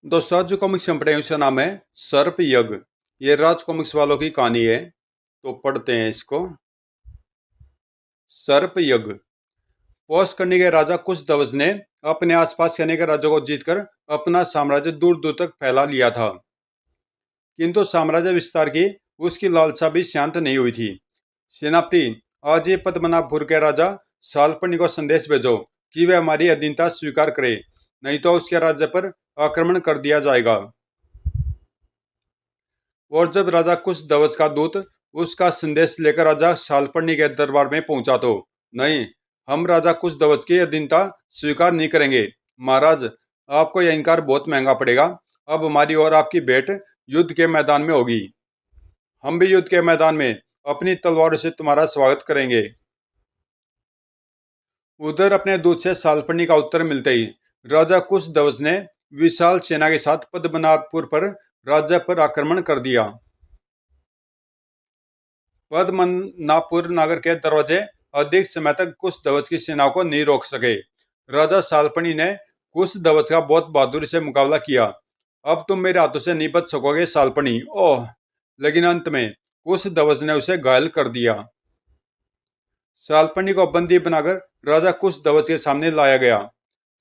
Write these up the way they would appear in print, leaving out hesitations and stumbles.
दोस्तों आज जो कॉमिक्स हम पढ़े हैं उसका नाम है सर्प यज्ञ। ये राज कॉमिक्स वालों की कहानी है, तो पढ़ते हैं इसको। सर्प यज्ञ। पोष करने के राजा कुशध्वज ने अपने आसपास के अनेक राज्यों को जीतकर अपना साम्राज्य दूर दूर तक फैला लिया था, किंतु साम्राज्य विस्तार की उसकी लालसा भी शांत नहीं हुई थी। सेनापति, आज ही पद्मनाभपुर के राजा सालपनी को संदेश भेजो कि वह हमारी अधीनता स्वीकार करे, नहीं तो उसके राज्य पर आक्रमण कर दिया जाएगा। और जब राजा कुशध्वज का दूत उसका संदेश लेकर राजा सालपनी के दरबार में पहुंचा तो नहीं, हम राजा कुशध्वज की अधीनता स्वीकार नहीं करेंगे महाराज। आपको यह इनकार बहुत महंगा पड़ेगा। अब हमारी और आपकी भेंट युद्ध के मैदान में होगी। हम भी युद्ध के मैदान में अपनी तलवारों से तुम्हारा स्वागत करेंगे। उधर अपने दूत से सालपनी का उत्तर मिलते ही राजा कुशध्वज ने विशाल सेना के साथ पद्मनाभपुर पर राज्य पर आक्रमण कर दिया। पद्मनाभपुर नगर के दरवाजे अधिक समय तक कुशध्वज की सेना को नहीं रोक सके। राजा सालपनी ने कुशध्वज का बहुत बहादुरी से मुकाबला किया। अब तुम मेरे हाथों से नहीं बच सकोगे सालपनी, ओह। लेकिन अंत में कुशध्वज ने उसे घायल कर दिया। सालपनी को बंदी बनाकर राजा कुशध्वज के सामने लाया गया।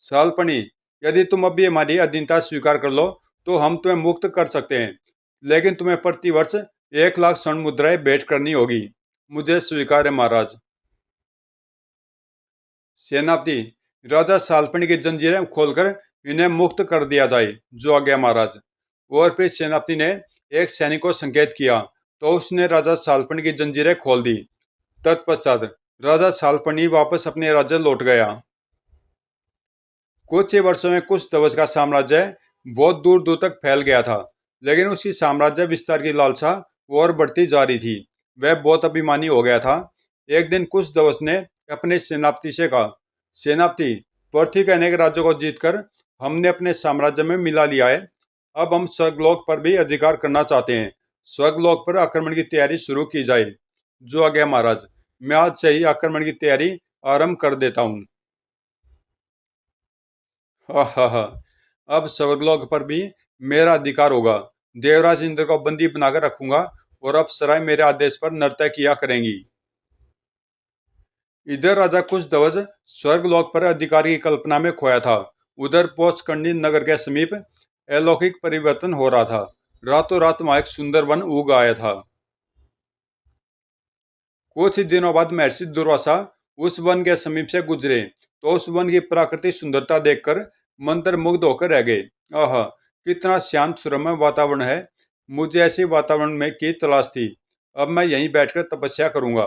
सालपनी, यदि तुम अभी हमारी अधीनता स्वीकार कर लो तो हम तुम्हें मुक्त कर सकते हैं, लेकिन तुम्हें प्रतिवर्ष 1 लाख स्वर्ण मुद्राएं भेंट करनी होगी। मुझे स्वीकार है महाराज। सेनापति, राजा सालपनी की जंजीरें खोलकर इन्हें मुक्त कर दिया जाए, जो आज्ञा महाराज। और फिर सेनापति ने एक सैनिक को संकेत किया तो उसने राजा सालपनी की जंजीरें खोल दी। तत्पश्चात राजा सालपनी वापस अपने राज्य लौट गया। कुछ ही वर्षों में कुशध्वज का साम्राज्य बहुत दूर दूर तक फैल गया था, लेकिन उसकी साम्राज्य विस्तार की लालसा और बढ़ती जा रही थी। वह बहुत अभिमानी हो गया था। एक दिन कुशध्वज ने अपने सेनापति से कहा, सेनापति, पृथ्वी के अनेक राज्यों को जीतकर हमने अपने साम्राज्य में मिला लिया है। अब हम स्वर्गलोक पर भी अधिकार करना चाहते हैं। स्वर्गलोक पर आक्रमण की तैयारी शुरू की जाए। जो आज्ञा महाराज। मैं आज से ही आक्रमण की तैयारी आरंभ कर देता हूँ। हा। अब स्वर्गलोक पर भी मेरा अधिकार होगा। देवराज इंद्र को बंदी बनाकर रखूंगा और अप्सराएं मेरे आदेश पर नृत्य किया करेंगी। इधर राजा कुशध्वज स्वर्गलोक पर अधिकार की कल्पना में खोया था। उधर पोचकंडी नगर के समीप अलौकिक परिवर्तन हो रहा था। रातों रात वहां एक सुंदर वन उग आया था। कुछ ही दिनों बाद महर्षि दुर्वासा उस वन के समीप से गुजरे तो उस वन की प्राकृतिक सुंदरता देखकर मंत्र मुग्ध होकर रह गए। आह, कितना शांत सुरम्य वातावरण है। मुझे ऐसे वातावरण में की तलाश थी। अब मैं यहीं बैठकर तपस्या करूंगा।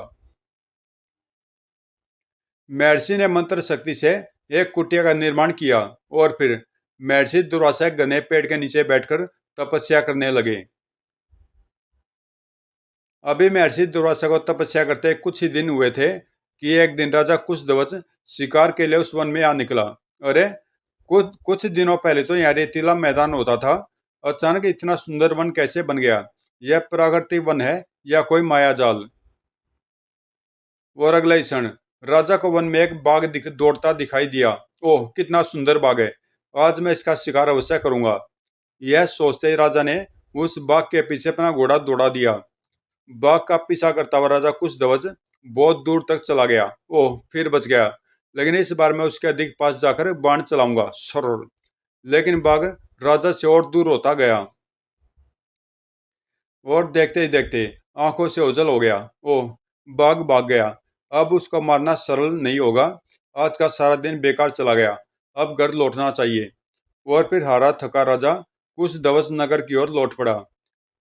महर्षि ने मंत्र शक्ति से एक कुटिया का निर्माण किया और फिर महर्षि दुर्वासा एक घने पेड़ के नीचे बैठकर तपस्या करने लगे। अभी महर्षि दुर्वासा को तपस्या करते कुछ ही दिन हुए थे कि एक दिन राजा कुशध्वज शिकार के लिए उस वन में आ निकला। अरे, कुछ दिनों पहले तो यहाँ रेतीला मैदान होता था। अचानक इतना सुंदर वन कैसे बन गया? यह प्राकृतिक वन है या कोई माया जाल? और अगला ही क्षण राजा को वन में एक बाघ दौड़ता दिखाई दिया। ओह, कितना सुंदर बाघ है। आज मैं इसका शिकार अवश्य करूंगा। यह सोचते ही राजा ने उस बाघ के पीछे अपना घोड़ा दौड़ा दिया। बाघ का पीछा करता हुआ राजा कुशध्वज बहुत दूर तक चला गया। ओह, फिर बच गया। लेकिन इस बार मैं उसके अधिक पास जाकर बाण चलाऊंगा। सरल। लेकिन बाघ राजा से और दूर होता गया और देखते ही देखते आंखों से ओझल हो गया। ओह, बाघ भाग गया। अब उसको मारना सरल नहीं होगा। आज का सारा दिन बेकार चला गया। अब घर लौटना चाहिए। और फिर हारा थका राजा कुशध्वज नगर की ओर लौट पड़ा।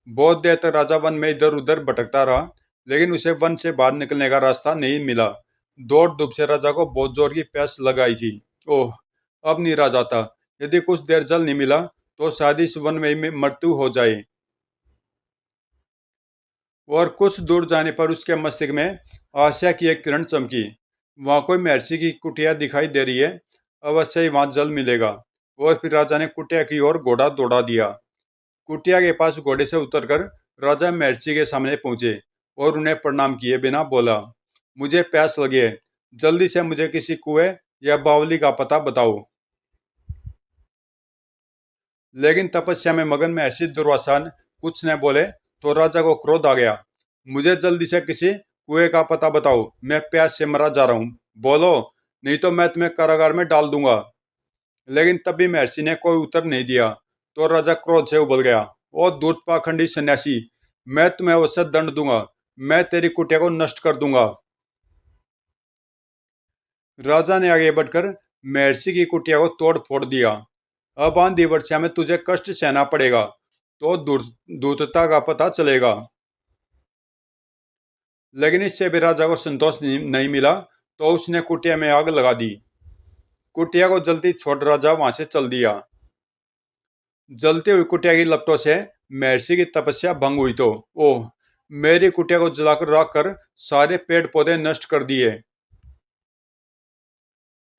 बहुत देर तक राजा वन में इधर उधर भटकता रहा, लेकिन उसे वन से बाहर निकलने का रास्ता नहीं मिला। दौड़ धूप से राजा को बहुत जोर की प्यास लगाई थी। ओह, अब नहीं रहा जाता। यदि कुछ देर जल नहीं मिला तो शायद इस वन में ही मृत्यु हो जाए। और कुछ दूर जाने पर उसके मस्तिष्क में आशा की एक किरण चमकी। वहां कोई महर्षि की कुटिया दिखाई दे रही है। अवश्य ही वहां जल मिलेगा। और फिर राजा ने कुटिया की ओर घोड़ा दौड़ा दिया। कुटिया के पास घोड़े से उतरकर राजा महर्षि के सामने पहुंचे और उन्हें प्रणाम किए बिना बोला, मुझे प्यास लगी है। जल्दी से मुझे किसी कुएं या बावली का पता बताओ। लेकिन तपस्या में मगन महर्षि दुर्वासा कुछ न बोले तो राजा को क्रोध आ गया। मुझे जल्दी से किसी कुएं का पता बताओ, मैं प्यास से मरा जा रहा हूँ। बोलो, नहीं तो मैं तुम्हें कारागार में डाल दूंगा। लेकिन तब भी महर्षि ने कोई उत्तर नहीं दिया तो राजा क्रोध से उबल गया। ओ दूत पाखंडी सन्यासी, मैं तुम्हें अवश्य दंड दूंगा। मैं तेरी कुटिया को नष्ट कर दूंगा। राजा ने आगे बढ़कर महर्षि की कुटिया को तोड़ फोड़ दिया। अब आंधी वर्षा में तुझे कष्ट सहना पड़ेगा, तो दूतता का पता चलेगा। लेकिन इससे भी राजा को संतोष नहीं मिला तो उसने कुटिया में आग लगा दी। कुटिया को जल्दी छोड़ राजा वहां से चल दिया। जलती हुई कुटिया की लपटों से महर्षि की तपस्या भंग हुई तो ओह, मेरी कुटिया को जलाकर राख कर सारे पेड़ पौधे नष्ट कर दिए।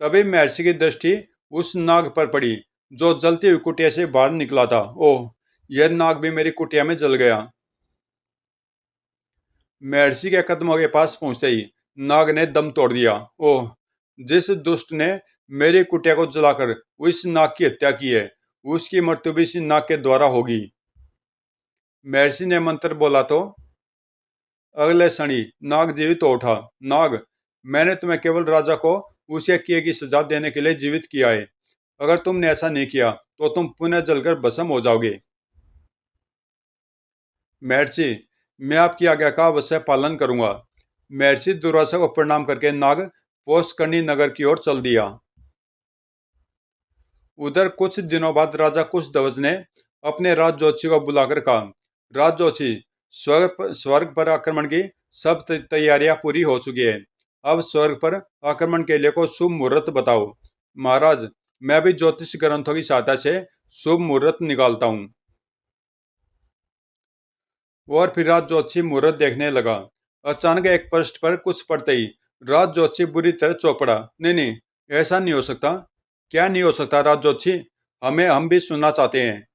तभी महर्षि की दृष्टि उस नाग पर पड़ी जो जलती हुई कुटिया से बाहर निकला था। ओह, यह नाग भी मेरी कुटिया में जल गया। महर्षि के कदमों के पास पहुंचते ही नाग ने दम तोड़ दिया। ओह, जिस दुष्ट ने मेरी कुटिया को जलाकर उस नाग की हत्या की है, उसकी मृत्यु भी इस नाग के द्वारा होगी। महर्षि ने मंत्र बोला तो अगले क्षण ही नाग जीवित हो उठा। नाग, मैंने तुम्हें केवल राजा को उसे किए की सजा देने के लिए जीवित किया है। अगर तुमने ऐसा नहीं किया तो तुम पुनः जलकर भस्म हो जाओगे। महर्षि, मैं आपकी आज्ञा का अवश्य पालन करूंगा। महर्षि दुर्वासा को प्रणाम करके नाग पोषकर्णी नगर की ओर चल दिया। उधर कुछ दिनों बाद राजा कुशध्वज ने अपने राजज्योतिषी को बुलाकर कहा, राजज्योतिषी, स्वर्ग पर आक्रमण की सब तैयारियां पूरी हो चुकी है। अब स्वर्ग पर आक्रमण के लिए कोई शुभ मुहूर्त बताओ। महाराज, मैं भी ज्योतिष ग्रंथों की सहायता से शुभ मुहूर्त निकालता हूँ। और फिर राज ज्योतिषी मुहूर्त देखने लगा। अचानक एक पृष्ठ पर कुछ पढ़ते ही राज ज्योतिषी बुरी तरह चौंक पड़ा। नहीं नहीं, ऐसा नहीं हो सकता। क्या नहीं हो सकता राज ज्योतिषी? हम भी सुनना चाहते हैं।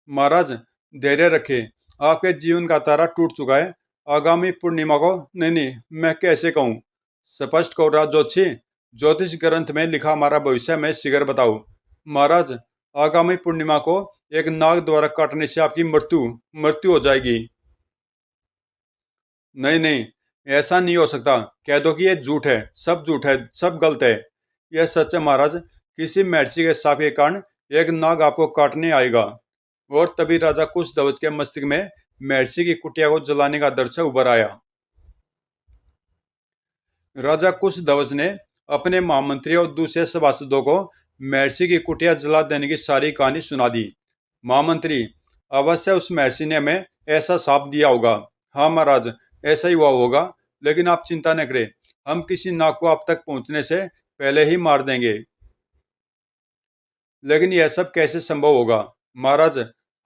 महाराज, धैर्य रखे, आपके जीवन का तारा टूट चुका है। आगामी पूर्णिमा को, नहीं नहीं, मैं कैसे कहूँ, स्पष्ट कहो राज ज्योतिषी। ज्योतिष ग्रंथ में लिखा हमारा भविष्य में शीघ्र बताओ। महाराज, आगामी पूर्णिमा को एक नाग द्वारा काटने से आपकी मृत्यु मृत्यु हो जाएगी। नहीं नहीं, ऐसा नहीं हो सकता। कह दो कि ये झूठ है, सब झूठ है, सब गलत है। यह सच है महाराज। किसी महर्षि के शाप के कारण एक नाग आपको काटने आएगा। और तभी राजा कुशध्वज के मस्तिष्क में महर्षि की कुटिया को जलाने का दृश्य उभर आया। राजा कुशध्वज ने अपने महामंत्री और दूसरे सभासदों को महर्षि की कुटिया जला देने की सारी कहानी सुना दी। महामंत्री, अवश्य उस महर्षि ने हमें ऐसा शाप दिया होगा। हाँ महाराज, ऐसा ही हुआ होगा। लेकिन आप चिंता न करें, हम किसी नाग को आप तक पहुंचने से पहले ही मार देंगे। लेकिन यह सब कैसे संभव होगा? महाराज,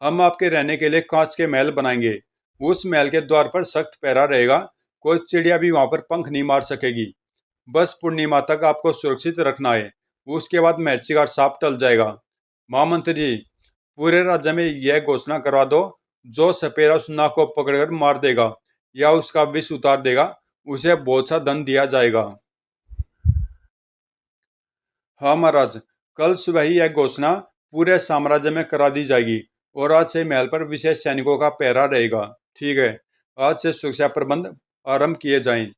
हम आपके रहने के लिए कांच के महल बनाएंगे। उस महल के द्वार पर सख्त पहरा रहेगा। कोई चिड़िया भी वहां पर पंख नहीं मार सकेगी। बस पूर्णिमा तक आपको सुरक्षित रखना है। उसके बाद महर्षि का शाप टल जाएगा। महामंत्री जी, पूरे राज्य में यह घोषणा करवा दो, जो सपेरा उस नाग को पकड़कर मार देगा या उसका विष उतार देगा, उसे बहुत सा धन दिया जाएगा। हाँ महाराज, कल सुबह ही यह घोषणा पूरे साम्राज्य में करा दी जाएगी और आज से महल पर विशेष सैनिकों का पहरा रहेगा। ठीक है, आज से सुरक्षा प्रबंध आरंभ किए जाएं।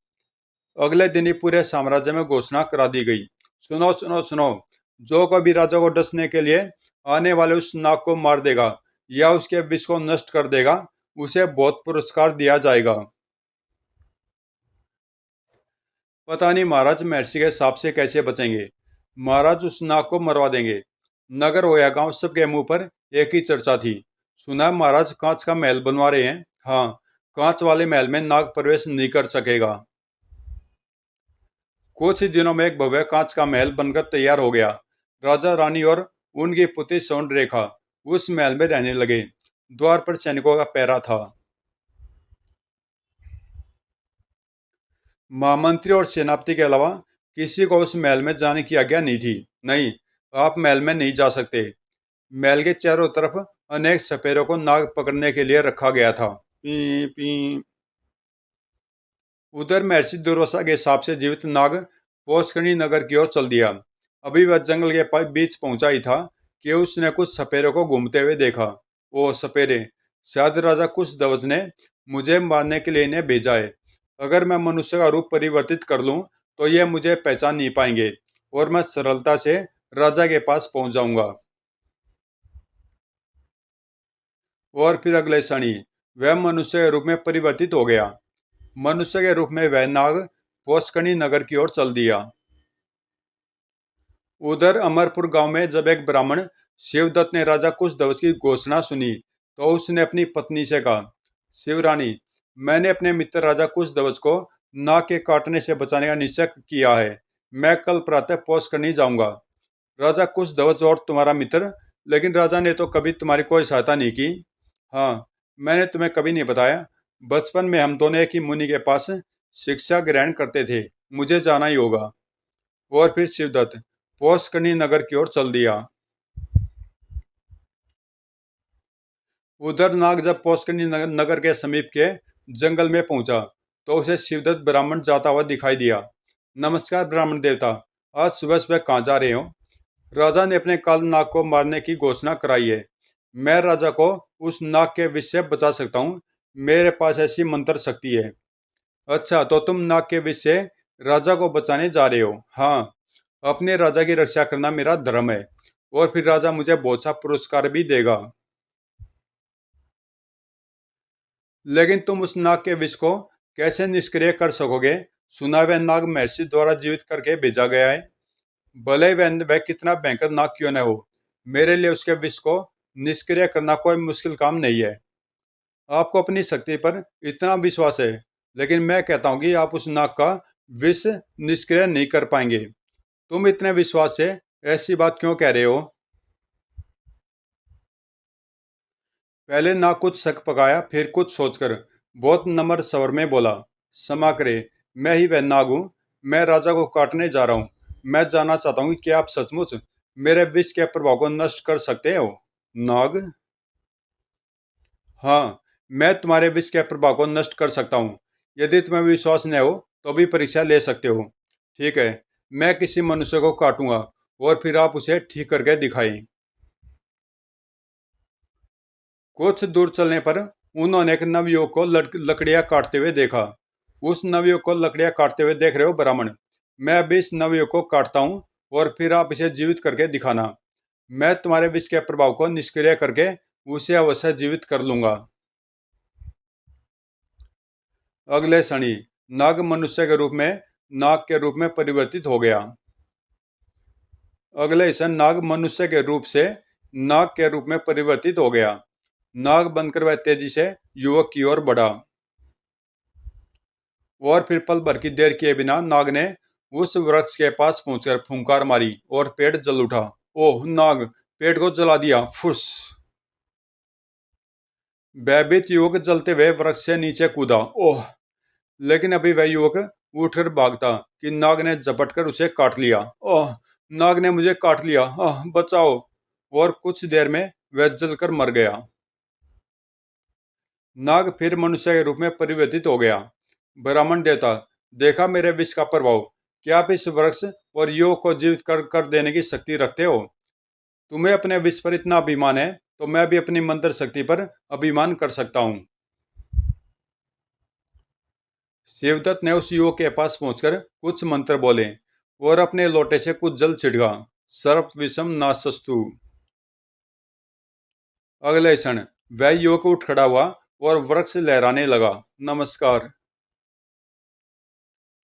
अगले दिन ही पूरे साम्राज्य में घोषणा करा दी गई। सुनो सुनो सुनो, जो कभी राजा को डसने के लिए आने वाले उस नाग को मार देगा या उसके विष को नष्ट कर देगा, उसे बहुत पुरस्कार दिया जाएगा। पता नहीं महाराज, महर्षि के सांप से कैसे बचेंगे। महाराज, उस नाग को मरवा देंगे। नगर हो या गांव, सबके मुंह पर एक ही चर्चा थी। सुना है महाराज कांच का महल बनवा रहे हैं। हाँ, कांच वाले महल में नाग प्रवेश नहीं कर सकेगा। कुछ ही दिनों में एक भव्य कांच का महल बनकर तैयार हो गया। राजा रानी और उनकी पुत्री स्वर्ण रेखा उस महल में रहने लगे। द्वार पर सैनिकों का पहरा था। महामंत्री और सेनापति के अलावा किसी को उस महल में जाने की आज्ञा नहीं थी। नहीं, आप महल में नहीं जा सकते। महल के चारों तरफ अनेक सपेरों को नाग पकड़ने के लिए रखा गया था। P P. उधर महर्षि दुर्वासा के हिसाब से जीवित नाग पोषकर्णी नगर की ओर चल दिया। अभी वह जंगल के बीच पहुंचा ही था कि उसने कुछ सपेरों को घूमते हुए देखा। ओ सपेरे, शायद राजा कुछ ध्वज ने मुझे मारने के लिए इन्हें भेजा है। अगर मैं मनुष्य का रूप परिवर्तित कर लूं तो ये मुझे पहचान नहीं पाएंगे और मैं सरलता से राजा के पास पहुंच जाऊंगा। और फिर अगले क्षण ही वह मनुष्य के रूप में परिवर्तित हो गया। मनुष्य के रूप में वह नाग पोस्कनी नगर की ओर चल दिया। उधर अमरपुर गांव में जब एक ब्राह्मण शिवदत्त ने राजा कुशध्वज की घोषणा सुनी तो उसने अपनी पत्नी से कहा, शिवरानी, मैंने अपने मित्र राजा कुशध्वज को नाग के काटने से बचाने का निश्चय किया है। मैं कल प्रातः पोस्कनी जाऊंगा। राजा कुशध्वज और तुम्हारा मित्र, लेकिन राजा ने तो कभी तुम्हारी कोई सहायता नहीं की। हाँ, मैंने तुम्हें कभी नहीं बताया। बचपन में हम दोनों एक ही मुनि के पास शिक्षा ग्रहण करते थे। मुझे जाना ही होगा। और फिर शिवदत्त पोस्कनी नगर की ओर चल दिया। उधर नाग जब पोस्कनी नगर के समीप के जंगल में पहुंचा तो उसे शिवदत्त ब्राह्मण जाता हुआ दिखाई दिया। नमस्कार ब्राह्मण देवता, आज सुबह सुबह कहाँ जा रहे हो? राजा ने अपने काल नाग को मारने की घोषणा कराई है। मैं राजा को उस नाग के विष से बचा सकता हूँ। मेरे पास ऐसी मंत्र शक्ति है। अच्छा, तो तुम नाग के विष से राजा को बचाने जा रहे हो? हाँ, अपने राजा की रक्षा करना मेरा धर्म है। और फिर राजा मुझे बहुत सा पुरस्कार भी देगा। लेकिन तुम उस नाग के विष को कैसे निष्क्रिय कर सकोगे? सुना वह नाग महर्षि द्वारा जीवित करके भेजा गया है। भले वह कितना भयंकर नाग क्यों न हो, मेरे लिए उसके विष को निष्क्रिय करना कोई मुश्किल काम नहीं है। आपको अपनी शक्ति पर इतना विश्वास है, लेकिन मैं कहता हूँ कि आप उस नाग का विष निष्क्रिय नहीं कर पाएंगे। तुम इतने विश्वास से ऐसी बात क्यों कह रहे हो? पहले ना कुछ शक पकाया, फिर कुछ सोचकर बहुत नम्र स्वर में बोला, क्षमा करे, मैं ही वह नाग हूँ। मैं राजा को काटने जा रहा हूँ। मैं जानना चाहता हूँ कि क्या आप सचमुच मेरे विष के प्रभाव को नष्ट कर सकते हो? नाग, हाँ, मैं तुम्हारे विष के प्रभाव को नष्ट कर सकता हूँ। यदि तुम्हें विश्वास न हो तो भी परीक्षा ले सकते हो। ठीक है, मैं किसी मनुष्य को काटूंगा और फिर आप उसे ठीक करके दिखाएं। कुछ दूर चलने पर उन्होंने एक नवयुवक को लकड़ियां काटते हुए देखा। उस नवयुवक को लकड़ियां काटते हुए देख रहे हो ब्राह्मण? मैं अभी इस नवयुवक को काटता हूँ और फिर आप इसे जीवित करके दिखाना। मैं तुम्हारे विष के प्रभाव को निष्क्रिय करके उसे अवश्य जीवित कर लूंगा। अगले क्षण ही नाग मनुष्य के रूप में नाग के रूप में परिवर्तित हो गया। अगले क्षण नाग मनुष्य के रूप से नाग के रूप में परिवर्तित हो गया। नाग बनकर वह तेजी से युवक की ओर बढ़ा। और फिर पल भर की देर किए बिना नाग ने उस वृक्ष के पास पहुंचकर फुंकार मारी और पेड़ जल उठा। ओह नाग, पेड़ को जला दिया! फुस! भयभीत युवक जलते हुए वृक्ष से नीचे कूदा। ओह! लेकिन अभी वह युवक उठकर भागता कि नाग ने झपट कर उसे काट लिया। ओह! नाग ने मुझे काट लिया! बचाओ! और कुछ देर में वह जलकर मर गया। नाग फिर मनुष्य के रूप में परिवर्तित हो गया। ब्राह्मण देवता, देखा मेरे विष का प्रभाव? क्या आप इस वृक्ष और युवक को जीवित कर देने की शक्ति रखते हो? तुम्हें अपने विष पर इतना अभिमान है तो मैं भी अपनी मंत्र शक्ति पर अभिमान कर सकता हूँ। शिवदत्त ने उस युवक के पास पहुंचकर कुछ मंत्र बोले और अपने लोटे से कुछ जल छिड़का। सर्प विषम नाशस्तु। अगले क्षण वह युवक उठ खड़ा हुआ और वृक्ष लहराने लगा। नमस्कार।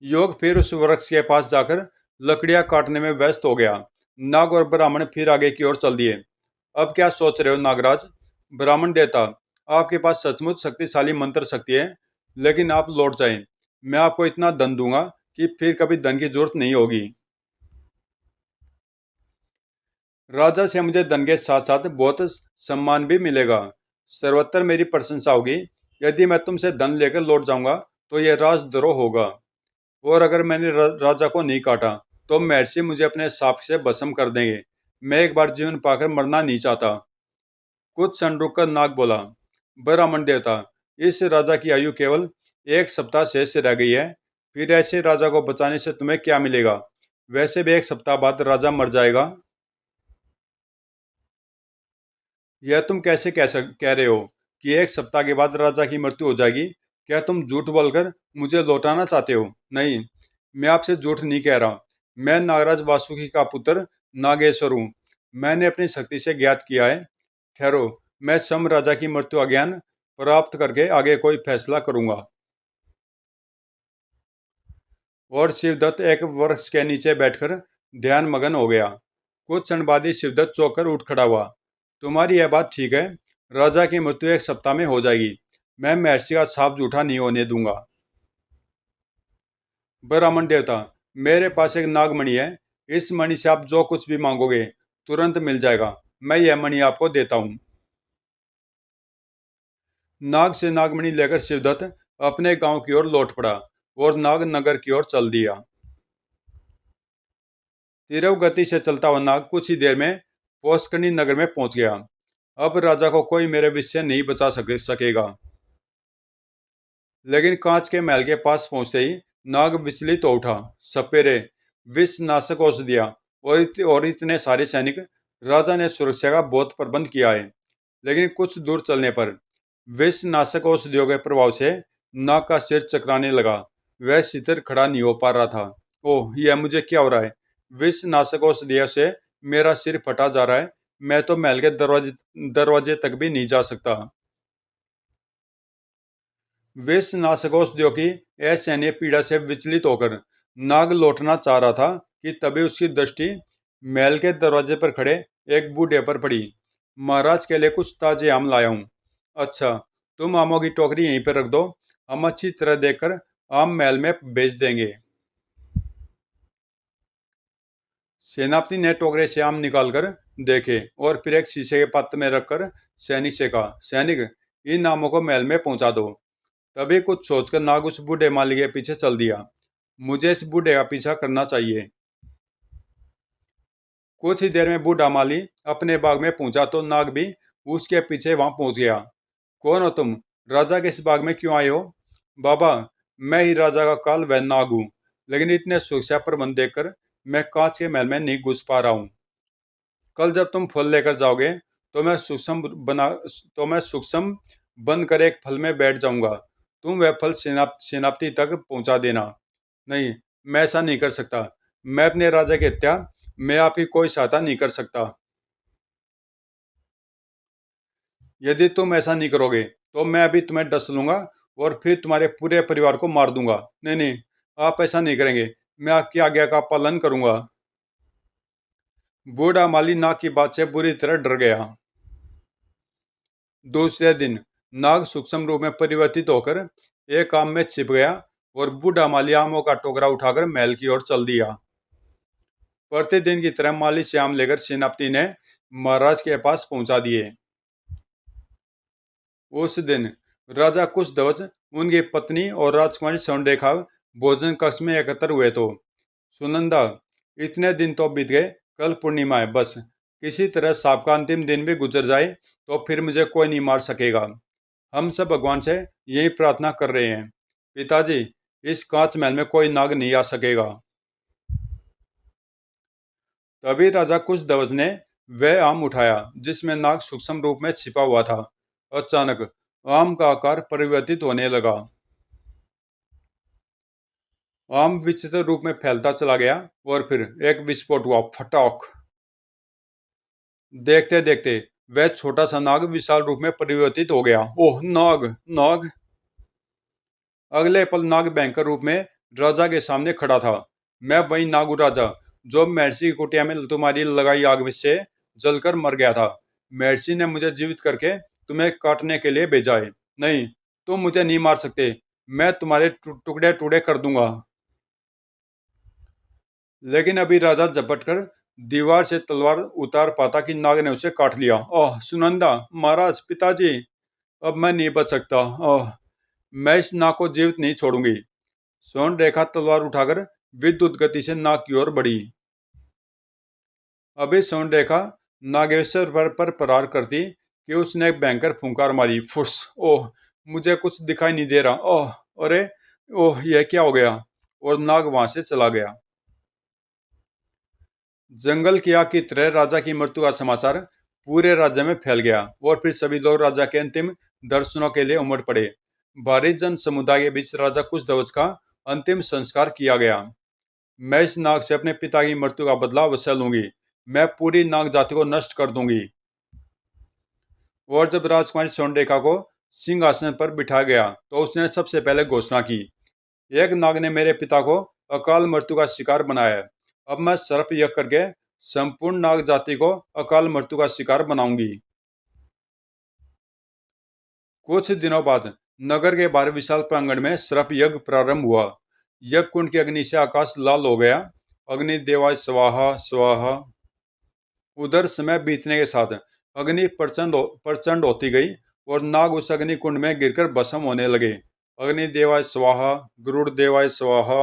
युवक फिर उस वृक्ष के पास जाकर लकड़ियां काटने में व्यस्त हो गया। नाग और ब्राह्मण फिर आगे की ओर चल दिए। अब क्या सोच रहे हो नागराज? ब्राह्मण देवता, आपके पास सचमुच शक्तिशाली मंत्र शक्ति है, लेकिन आप लौट जाएं। मैं आपको इतना धन दूंगा कि फिर कभी धन की जरूरत नहीं होगी। राजा से मुझे धन के साथ साथ बहुत सम्मान भी मिलेगा। सर्वत्र मेरी प्रशंसा होगी। यदि मैं तुमसे धन लेकर लौट जाऊंगा तो यह राजद्रोह होगा। और अगर मैंने राजा को नहीं काटा तो महर्षि मुझे अपने साप से भस्म कर देंगे। मैं एक बार जीवन पाकर मरना नहीं चाहता। कुछ क्षण रुककर नाग बोला, ब्राह्मण देवता, इस राजा की आयु केवल 1 सप्ताह शेष रह गई है। फिर ऐसे राजा को बचाने से तुम्हें क्या मिलेगा? वैसे भी 1 सप्ताह बाद राजा मर जाएगा। यह तुम कैसे कह रहे हो कि एक सप्ताह के बाद राजा की मृत्यु हो जाएगी? क्या तुम झूठ बोलकर मुझे लौटाना चाहते हो? नहीं, मैं आपसे झूठ नहीं कह रहा। मैं नागराज वासुकी का पुत्र नागेश्वर हूँ। मैंने अपनी शक्ति से ज्ञात किया है। ठहरो, मैं सम राजा की मृत्यु ज्ञान प्राप्त करके आगे कोई फैसला करूंगा। और शिवदत्त एक वृक्ष के नीचे बैठकर ध्यान मगन हो गया। कुछ क्षण बाद ही शिवदत्त चौंक कर उठ खड़ा हुआ। तुम्हारी यह बात ठीक है। राजा की मृत्यु एक सप्ताह में हो जाएगी। मैं महर्षि का साफ झूठा नहीं होने दूंगा। ब्राह्मण देवता, मेरे पास एक नागमणि है। इस मणि से आप जो कुछ भी मांगोगे तुरंत मिल जाएगा। मैं यह मणि आपको देता हूँ। नाग से नागमणि लेकर शिवदत्त अपने गांव की ओर लौट पड़ा और नाग नगर की ओर चल दिया। तीव्र गति से चलता हुआ नाग कुछ ही देर में पौष्करणी नगर में पहुंच गया। अब राजा को कोई मेरे विष से नहीं बचा सकेगा। लेकिन कांच के महल के पास पहुंचते ही नाग विचलित हो उठा। सपेरे, विष नाशक औषधियां और इतने सारे सैनिक। राजा ने सुरक्षा का बहुत प्रबंध किया है। लेकिन कुछ दूर चलने पर विष नाशक औषधियों के प्रभाव से नाग का सिर चकराने लगा। वह स्थिर खड़ा नहीं हो पा रहा था। ओह, यह मुझे क्या हो रहा है? विष नाशक औषधियों से मेरा सिर फटा जा रहा है। मैं तो महल के दरवाजे दरवाजे तक भी नहीं जा सकता। विष नाशक औषधियों की असहनीय पीड़ा से विचलित होकर नाग लौटना चाह रहा था कि तभी उसकी दृष्टि महल के दरवाजे पर खड़े एक बूढ़े पर पड़ी। महाराज के लिए कुछ ताजे आम लाया हूँ। अच्छा, तुम आमों की टोकरी यहीं पर रख दो। हम अच्छी तरह देखकर आम महल में बेच देंगे। सेनापति ने टोकरे से आम निकालकर देखे और फिर एक शीशे के पात्र में रखकर सैनिक से कहा, सैनिक, इन आमों को महल में पहुंचा दो। तभी कुछ सोचकर नाग उस बूढ़े माली के पीछे चल दिया। मुझे इस बूढ़े का पीछा करना चाहिए। कुछ ही देर में बूढ़ा माली अपने बाग में पहुंचा तो नाग भी उसके पीछे वहां पहुंच गया। कौन हो तुम? राजा के इस बाग में क्यों आए हो? बाबा, मैं ही राजा का काल वह नाग हूँ। लेकिन इतने सुरक्षा प्रबंध देखकर मैं कांच के महल में नहीं घुस पा रहा हूँ। कल जब तुम फल लेकर जाओगे तो मैं सूक्ष्म बंद कर एक फल में बैठ जाऊंगा। तुम वह फल सेनापति तक पहुंचा देना। नहीं, मैं ऐसा नहीं कर सकता। मैं अपने राजा की हत्या में आपकी कोई सहायता नहीं कर सकता। यदि तुम ऐसा नहीं करोगे तो मैं अभी तुम्हें डस लूंगा और फिर तुम्हारे पूरे परिवार को मार दूंगा। नहीं नहीं, आप ऐसा नहीं करेंगे। मैं आपकी आज्ञा का पालन करूंगा। बूढ़ा माली नाग की बात से बुरी तरह डर गया। दूसरे दिन नाग सूक्ष्म रूप में परिवर्तित होकर एक आम में छिप गया और बूढ़ा माली आमों का टोकरा उठाकर महल की ओर चल दिया। प्रतिदिन की तरह माली से आम लेकर सेनापति ने महाराज के पास पहुंचा दिए। उस दिन राजा कुशध्वज, उनकी पत्नी और राजकुमारी स्वर्णरेखा भोजन कक्ष में एकत्र हुए। तो सुनंदा, इतने दिन तो बीत गए, कल पूर्णिमा है। बस किसी तरह सांप का अंतिम दिन भी गुजर जाए तो फिर मुझे कोई नहीं मार सकेगा। हम सब भगवान से यही प्रार्थना कर रहे हैं। पिताजी, इस कांच महल में कोई नाग नहीं आ सकेगा। तभी राजा कुशध्वज ने वह आम उठाया जिसमें नाग सूक्ष्म रूप में छिपा हुआ था। अचानक आम का आकार परिवर्तित होने लगा। आम विचित्र रूप में फैलता चला गया और फिर एक विस्फोट हुआ। फटाक! देखते देखते वह छोटा सा नाग विशाल रूप में परिवर्तित हो गया। ओह, नाग! नाग! अगले पल नाग भयंकर रूप में राजा के सामने खड़ा था। मैं वही नागू राजा जो महर्षि की कुटिया में तुम्हारी लगाई आग में से जलकर मर गया था। महर्षि ने मुझे जीवित करके तुम्हें काटने के लिए भेजा है। नहीं, तुम मुझे नहीं मार सकते। मैं तुम्हारे टुकड़े टुकड़े कर दूंगा। लेकिन अभी राजा झपट कर दीवार से तलवार उतार पाता कि नाग ने उसे काट लिया। ओह सुनंदा, महाराज, पिताजी, अब मैं नहीं बच सकता। ओह, मैं इस नाग को जीवित नहीं छोड़ूंगी। स्वर्ण रेखा तलवार उठाकर विद्युत गति से नाग की ओर बढ़ी। अभी स्वर्ण रेखा नागेश्वर पर प्रहार करती कि उसने एक भयंकर फुंकार मारी। फुस! ओह, मुझे कुछ दिखाई नहीं दे रहा। ओह, अरे, ओह, यह क्या हो गया? और नाग वहां से चला गया। जंगल की आग की तरह राजा की मृत्यु का समाचार पूरे राज्य में फैल गया और फिर सभी लोग राजा के अंतिम दर्शनों के लिए उमड़ पड़े। भारी जन समुदाय के बीच राजा कुशध्वज का अंतिम संस्कार किया गया। मैं इस नाग से अपने पिता की मृत्यु का बदला अवश्य लूंगी। मैं पूरी नाग जाति को नष्ट कर दूंगी। और जब राजकुमारी स्वर्णरेखा को सिंहासन पर बिठा गया तो उसने सबसे पहले घोषणा की, एक नाग ने मेरे पिता को अकाल मृत्यु का शिकार बनाया है। अब मैं सर्प यज्ञ करके संपूर्ण नाग जाति को अकाल मृत्यु का शिकार बनाऊंगी। कुछ दिनों बाद नगर के बाहर विशाल प्रांगण में सर्प यज्ञ प्रारंभ हुआ। यज्ञ कुंड की अग्नि से आकाश लाल हो गया। अग्नि देवाय स्वाहा स्वाहा। उधर समय बीतने के साथ अग्नि प्रचंड प्रचंड होती गई और नाग उस अग्नि कुंड में गिरकर भस्म होने लगे। अग्नि देवाय स्वाहा, गरुड़ देवाय स्वाहा।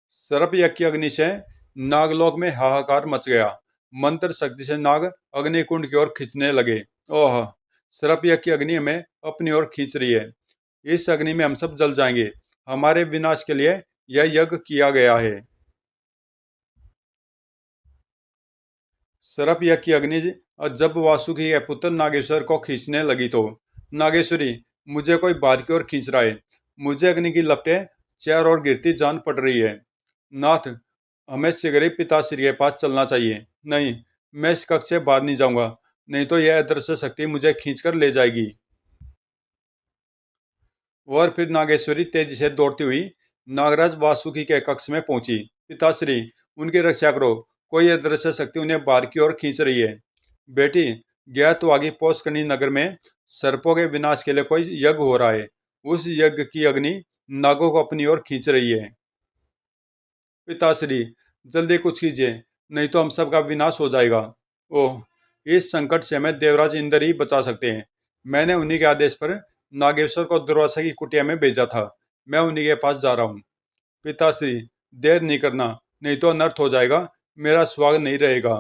सर्प यज्ञ की अग्नि से नागलोक में हाहाकार मच गया। मंत्र शक्ति से नाग अग्नि कुंड की ओर खींचने लगे। ओह, सर्प यज्ञ की अग्नि हमें अपनी ओर खींच रही है। इस अग्नि में हम सब जल जाएंगे। हमारे विनाश के लिए यह यज्ञ किया गया है। सर्प यज्ञ की अग्नि जब वासुकी के पुत्र नागेश्वर को खींचने लगी तो, नागेश्वरी, मुझे कोई बाहर की ओर खींच रहा है। मुझे अग्नि की लपटें चारों ओर गिरती जान पड़ रही है। नाथ, हमें शीघ्र ही पिताश्री के पास चलना चाहिए। नहीं, मैं इस कक्ष से बाहर नहीं जाऊंगा, नहीं तो यह अदृश्य शक्ति मुझे खींचकर ले जाएगी। और फिर नागेश्वरी तेजी से दौड़ती हुई नागराज वासुकी के कक्ष में पहुंची। पिताश्री, उनकी रक्षा करो, कोई अदृश्य शक्ति उन्हें बाहर की ओर खींच रही है। बेटी, ज्ञातवागी पोषकर्णी नगर में सर्पों के विनाश के लिए कोई यज्ञ हो रहा है। उस यज्ञ की अग्नि नागों को अपनी ओर खींच रही है। पिताश्री, जल्दी कुछ कीजिए, नहीं तो हम सबका विनाश हो जाएगा। ओह, इस संकट से हमें देवराज इंद्र ही बचा सकते हैं। मैंने उन्हीं के आदेश पर नागेश्वर को दुर्वासा की कुटिया में भेजा था। मैं उन्हीं के पास जा रहा हूँ। पिताश्री, देर नहीं करना, नहीं तो अनर्थ हो जाएगा। मेरा स्वागत नहीं रहेगा।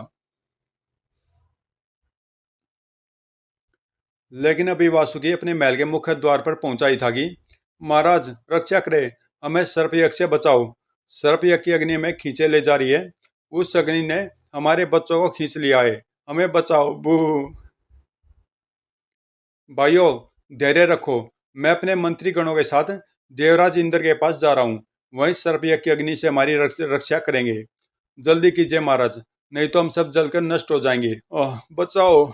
लेकिन अभी वासुकी अपने महल के मुख्य द्वार पर पहुंचा ही था कि, महाराज रक्षा करे, हमें सर्पयज्ञ से बचाओ। सर्पयज्ञ की अग्नि हमें खींचे ले जा रही है। उस अग्नि ने हमारे बच्चों को खींच लिया है, हमें बचाओ। बू। भाइयों, धैर्य रखो। मैं अपने मंत्री गणों के साथ देवराज इंद्र के पास जा रहा हूँ। वहीं सर्पयज्ञ की अग्नि से हमारी रक्षा करेंगे। जल्दी कीजिए महाराज, नहीं तो हम सब जलकर नष्ट हो जाएंगे। ओह, बचाओ।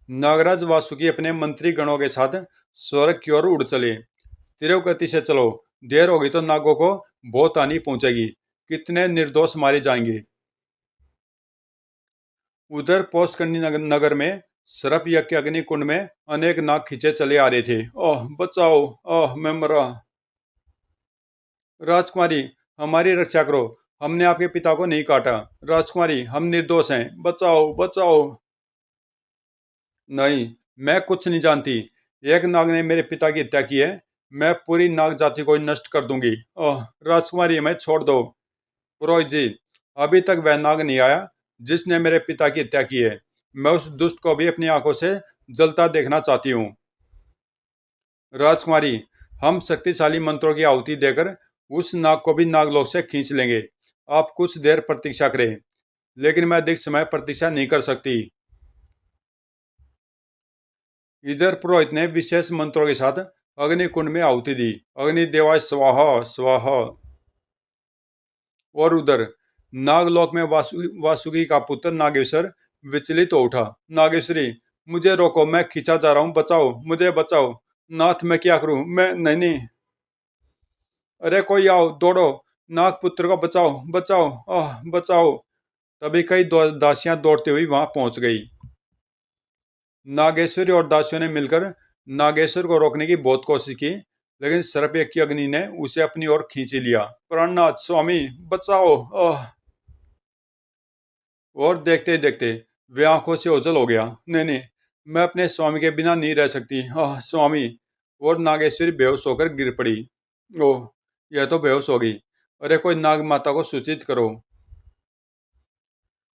नागराज वासुकी अपने मंत्री गणों के साथ स्वर्ग की ओर उड़ चले। तीव्र गति से चलो, देर होगी तो नागों को बहुत हानि पहुंचेगी। कितने निर्दोष मारे जाएंगे। उधर पोषकर्णी नगर में सर्प यज्ञ के अग्नि कुंड में अनेक नाग खींचे चले आ रहे थे। ओह, बचाओ। ओह, मैं मरा। राजकुमारी, हमारी रक्षा करो, हमने आपके पिता को नहीं काटा। राजकुमारी, हम निर्दोष हैं, बचाओ बचाओ। नहीं, मैं कुछ नहीं जानती। एक नाग ने मेरे पिता की हत्या की है। मैं पूरी नाग जाति को ही नष्ट कर दूंगी। ओह, राजकुमारी, हमें छोड़ दो। पुरोहित जी, अभी तक वह नाग नहीं आया जिसने मेरे पिता की हत्या की है। मैं उस दुष्ट को भी अपनी आंखों से जलता देखना चाहती हूँ। राजकुमारी, हम शक्तिशाली मंत्रों की आहुति देकर उस नाग को भी नागलोक से खींच लेंगे। आप कुछ देर प्रतीक्षा करें, लेकिन मैं अधिक समय प्रतीक्षा नहीं कर सकती। इधर पुरोहित ने विशेष मंत्रों के साथ अग्नि कुंड में आहुति दी। अग्नि देवाय स्वाहा स्वाहा। और उधर नागलोक में वासुकी का पुत्र नागेश्वर विचलित हो उठा। नागेश्वरी, मुझे रोको, मैं खींचा जा रहा हूँ, बचाओ, मुझे बचाओ। नाथ, मैं क्या करूं, मैं नहीं नहीं। अरे कोई आओ, दौड़ो, नागपुत्र को बचाओ बचाओ। आह, बचाओ। तभी कई दासियां दौड़ती हुई वहां पहुंच गई। नागेश्वरी और दासियों ने मिलकर नागेश्वर को रोकने की बहुत कोशिश की, लेकिन सर्पयज्ञ की अग्नि ने उसे अपनी ओर खींच लिया। प्राणनाथ स्वामी, बचाओ। आह। और देखते ही देखते वे आंखों से ओझल हो गया। नहीं नहीं, मैं अपने स्वामी के बिना नहीं रह सकती। आह स्वामी। और नागेश्वरी बेहोश होकर गिर पड़ी। ओह, यह तो बेहोश हो गई। अरे कोई नाग माता को सूचित करो।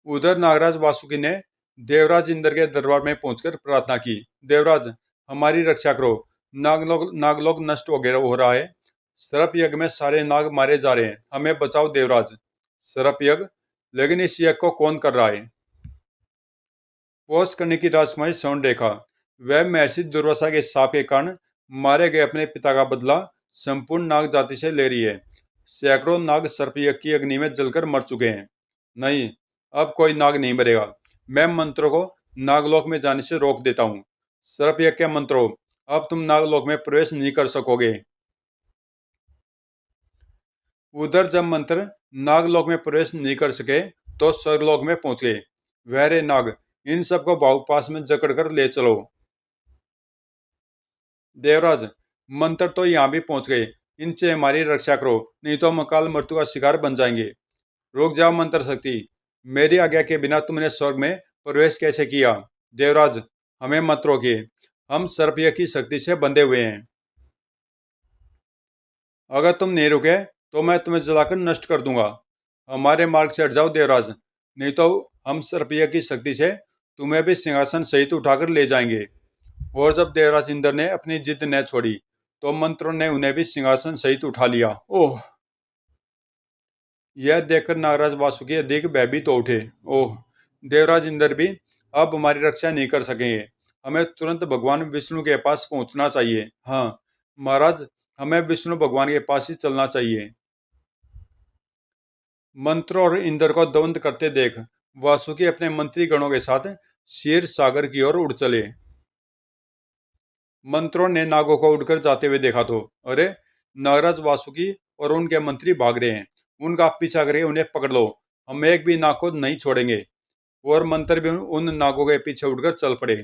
उधर नागराज वासुकी ने देवराज इंद्र के दरबार में पहुंचकर प्रार्थना की। देवराज, हमारी रक्षा करो। नागलोक नष्ट हो रहा है। सर्प यज्ञ में सारे नाग मारे जा रहे हैं, हमें बचाओ देवराज। सर्प यज्ञ लेकिन इस यज्ञ को कौन कर रहा है? पोष करने की राजकुमारी स्वर्णरेखा। वह महर्षि दुर्वासा के शाप के कारण मारे गए अपने पिता का बदला संपूर्ण नाग जाति से ले रही है। सैकड़ों नाग सर्पयज्ञ की अग्नि में जलकर मर चुके हैं। नहीं, अब कोई नाग नहीं मरेगा। मैं मंत्रों को नागलोक में जाने से रोक देता हूँ। सर्पयज्ञ के मंत्रों, अब तुम नागलोक में प्रवेश नहीं कर सकोगे। उधर जब मंत्र नागलोक में प्रवेश नहीं कर सके तो स्वर्गलोक में पहुंच गए। वहरे नाग, इन सबको बाहुपास में जकड़कर ले चलो। देवराज, मंत्र तो यहाँ भी पहुंच गए। इनसे हमारी रक्षा करो, नहीं तो हम अकाल मृत्यु का शिकार बन जाएंगे। रुक जाओ मंत्र शक्ति, मेरी आज्ञा के बिना तुमने स्वर्ग में प्रवेश कैसे किया? देवराज, हमें मत रोकिए, हम सर्पयज्ञ की शक्ति से बंधे हुए हैं। अगर तुम नहीं रुके तो मैं तुम्हें जलाकर नष्ट कर दूंगा। हमारे मार्ग से हट जाओ देवराज, नहीं तो हम सर्पयज्ञ की शक्ति से तुम्हें भी सिंहासन सहित उठाकर ले जाएंगे। और जब देवराज इंद्र ने अपनी जिद न छोड़ी तो मंत्रों ने उन्हें भी सिंहासन सहित उठा लिया। ओह! यह देखकर नागराज वासुकी अधिक भयभीत हो उठे। ओह! देवराज इंद्र भी अब हमारी रक्षा नहीं कर सकेंगे। हमें तुरंत भगवान विष्णु के पास पहुंचना चाहिए। हाँ महाराज, हमें विष्णु भगवान के पास ही चलना चाहिए। मंत्र और इंद्र को द्वंद करते देख वासुकी अपने मंत्री गणों के साथ क्षीर सागर की ओर उड़ चले। मंत्रों ने नागों को उड़कर जाते हुए देखा तो अरे, नागराज वासुकी और उनके मंत्री भाग रहे हैं। उनका पीछा करके उन्हें पकड़ लो, हम एक भी नाग को नहीं छोड़ेंगे। और मंत्र भी उन नागों के पीछे उड़कर चल पड़े।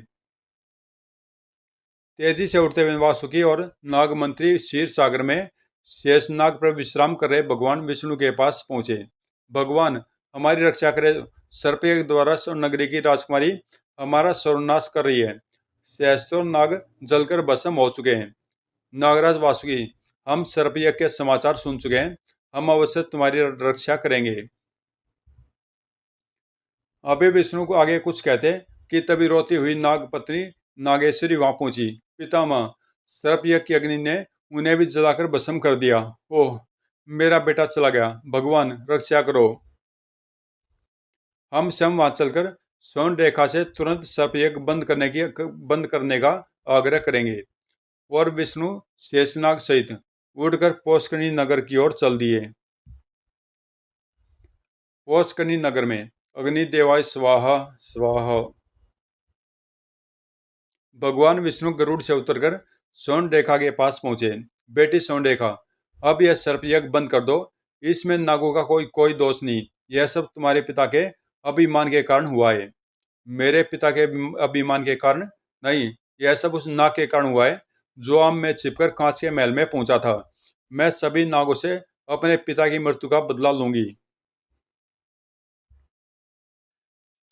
तेजी से उड़ते हुए वासुकी और नाग मंत्री क्षीर सागर में शेषनाग पर विश्राम कर रहे भगवान विष्णु के पास पहुंचे। भगवान, हमारी रक्षा करे, सर्पयज्ञ द्वारा नगरी की राजकुमारी हमारा सर्वनाश कर रही है। सहस्त्रों नाग जलकर भस्म हो चुके हैं। नागराज वासुकी, हम सर्पयज्ञ के समाचार सुन चुके हैं, हम अवश्य तुम्हारी रक्षा करेंगे। अभी विष्णु को आगे कुछ कहते कि तभी रोती हुई नागपत्नी नागेश्वरी वहां पहुंची। पितामह, सर्पयज्ञ की अग्नि ने उन्हें भी जलाकर भस्म कर दिया। ओह, मेरा बेटा चला गया, भगवान रक्षा करो। हम स्वयं वहां चलकर स्वर्ण रेखा से तुरंत सर्पयज्ञ बंद करने का आग्रह करेंगे। और विष्णु शेषनाग सहित उड़कर पोषकनी नगर की ओर चल दिए। पोषकनी नगर में अग्निदेवाय स्वाहा स्वाहा। भगवान विष्णु गरुड़ से उतरकर स्वर्ण रेखा के पास पहुंचे। बेटी स्वर्ण रेखा, अब यह सर्पयज्ञ बंद कर दो। इसमें नागों का कोई कोई दोष नहीं। यह सब तुम्हारे पिता के अभिमान के कारण हुआ है। मेरे पिता के अभिमान के कारण नहीं, यह सब उस नाग के कारण हुआ है जो आम में छिपकर कांच के महल में पहुंचा था। मैं सभी नागों से अपने पिता की मृत्यु का बदला लूंगी।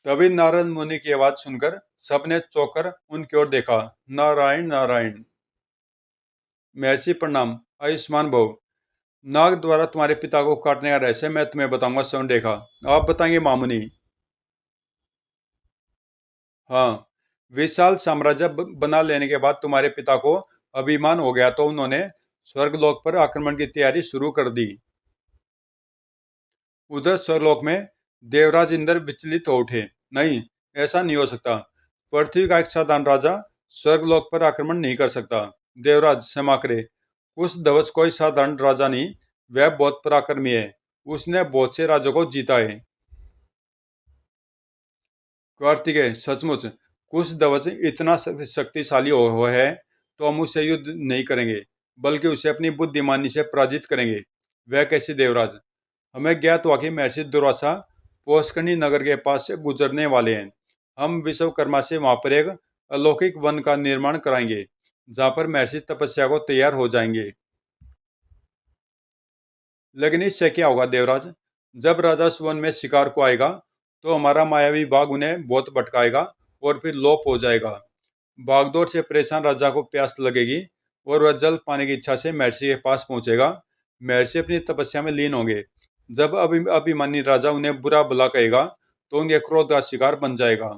तभी नारद मुनि की आवाज सुनकर सबने चौंक कर उनकी ओर देखा। नारायण नारायण। महर्षि प्रणाम, आयुष्मान भव। नाग द्वारा तुम्हारे पिता को काटने का रहस्य मैं तुम्हें बताऊंगा स्वर्ण रेखा। आप बताएंगे मामुनि? हाँ, विशाल साम्राज्य बना लेने के बाद तुम्हारे पिता को अभिमान हो गया तो उन्होंने स्वर्गलोक पर आक्रमण की तैयारी शुरू कर दी। उधर स्वर्गलोक में देवराज इंद्र विचलित हो उठे। नहीं, ऐसा नहीं हो सकता। पृथ्वी का एक साधारण राजा स्वर्गलोक पर आक्रमण नहीं कर सकता। देवराज क्षमा करे, कुश ध्वज कोई साधारण राजा नहीं, वह बहुत पराक्रमी है। उसने बहुत से राजों को जीता है। कार्तिकेय, सचमुच कुश ध्वज इतना शक्तिशाली हुआ है तो हम उससे युद्ध नहीं करेंगे, बल्कि उसे अपनी बुद्धिमानी से पराजित करेंगे। वह कैसे देवराज? हमें ज्ञात हुआ कि महर्षि दुर्वासा पोषकनी नगर के पास से गुजरने वाले हैं। हम विश्वकर्मा से वहां पर एक अलौकिक वन का निर्माण कराएंगे, जहां पर महर्षि तपस्या को तैयार हो जाएंगे। लेकिन इससे क्या होगा देवराज? जब राजा उस वन में शिकार को आएगा तो हमारा मायावी बाघ उन्हें बहुत भटकाएगा और फिर लोप हो जाएगा। भागदौड़ से परेशान राजा को प्यास लगेगी और वह जल पाने की इच्छा से महर्षि के पास पहुंचेगा। महर्षि अपनी तपस्या में लीन होंगे। जब अभिमानी राजा उन्हें बुरा भला कहेगा तो उनके क्रोध का शिकार बन जाएगा।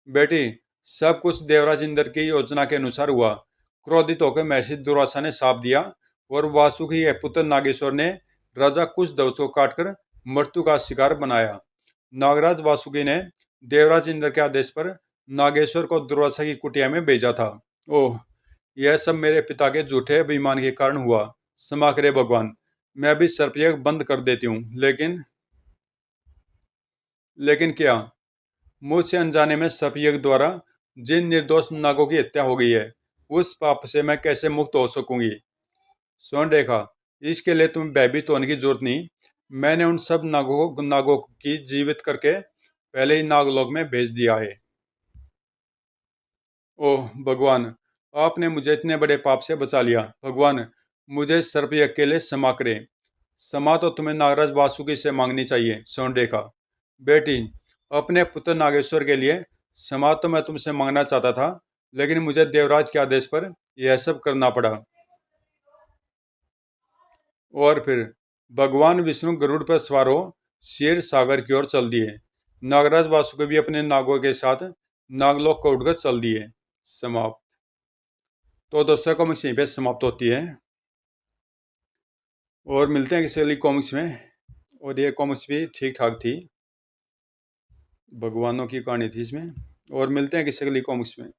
बेटी, सब कुछ देवराज इंद्र की योजना के अनुसार हुआ। क्रोधित होकर महर्षि दुर्वासा ने शाप दिया और वासुकी के पुत्र नागेश्वर ने राजा कुश ध्वज को काटकर मृत्यु का शिकार बनाया। नागराज वासुकी ने देवराज इंद्र के आदेश पर नागेश्वर को दुर्वासा की कुटिया में भेजा था। ओह, यह सब मेरे पिता के झूठे अभिमान के कारण हुआ। क्षमा करे भगवान, मैं भी सर्पयज्ञ बंद कर देती हूँ, लेकिन क्या? मुझसे अनजाने में सर्पयज्ञ द्वारा जिन निर्दोष नागों की हत्या हो गई है, उस पाप से मैं कैसे मुक्त हो सकूंगी? स्वर्णरेखा, इसके लिए तुम्हें भयभीत होने की जरूरत नहीं। मैंने उन सब नागों की जीवित करके पहले ही नागलोक में भेज दिया है। ओह भगवान, आपने मुझे इतने बड़े पाप से बचा लिया। भगवान, मुझे सर्पयज्ञ के लिए क्षमा करें। क्षमा तो तुम्हें नागराज वासुकी से मांगनी चाहिए। स्वर्णरेखा, बेटी, अपने पुत्र नागेश्वर के लिए क्षमा तो मैं तुमसे मांगना चाहता था, लेकिन मुझे देवराज के आदेश पर यह सब करना पड़ा। और फिर भगवान विष्णु गरुड़ पर सवार हो क्षीर सागर की ओर चल दिए। नागराज वासुकी भी अपने नागों के साथ नागलोक को उठकर चल दिए। समाप्त। तो दोस्तों, कॉमिक्स यहीं पे समाप्त होती है और मिलते हैं किसी अगली कॉमिक्स में। और ये कॉमिक्स भी ठीक ठाक थी, भगवानों की कहानी थी इसमें। और मिलते हैं किसी अगली कॉमिक्स में।